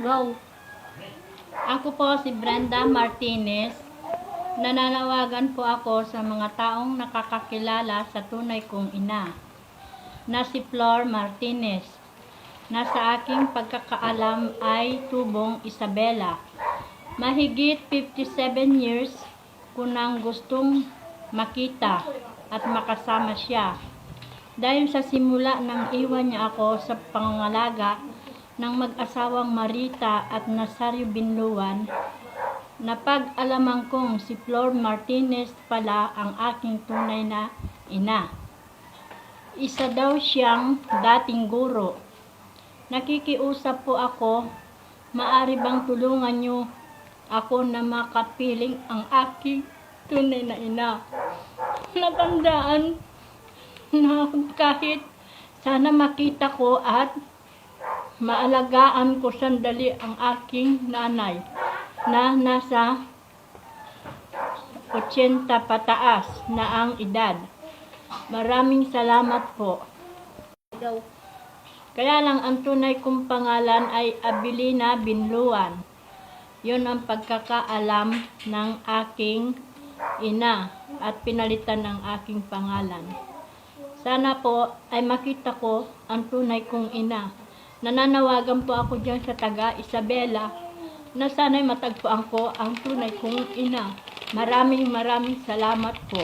Go! Ako po si Brenda Martinez. Nananawagan po ako sa mga taong nakakakilala sa tunay kong ina, na si Flor Martinez, na sa aking pagkakaalam ay tubong Isabela. Mahigit 57 years ko nang gustong makita at makasama siya. Dahil sa simula nang iwan niya ako sa pangangalaga ng mag-asawang Marita at Nazario Binluan, napag-alaman kong si Flor Martinez pala ang aking tunay na ina. Isa daw siyang dating guro. Nakikiusap po ako, maaari bang tulungan niyo ako na makapiling ang aking tunay na ina. Natandaan na kahit sana makita ko at maalagaan ko sandali ang aking nanay na nasa 80 pataas na ang edad. Maraming salamat po. Kaya lang ang tunay kong pangalan ay Abilina Binluan. Yun ang pagkakaalam ng aking ina at pinalitan ng aking pangalan. Sana po ay makita ko ang tunay kong ina. Nananawagan po ako dyan sa taga Isabela na sana'y matagpuan ko ang tunay kong ina. Maraming salamat po.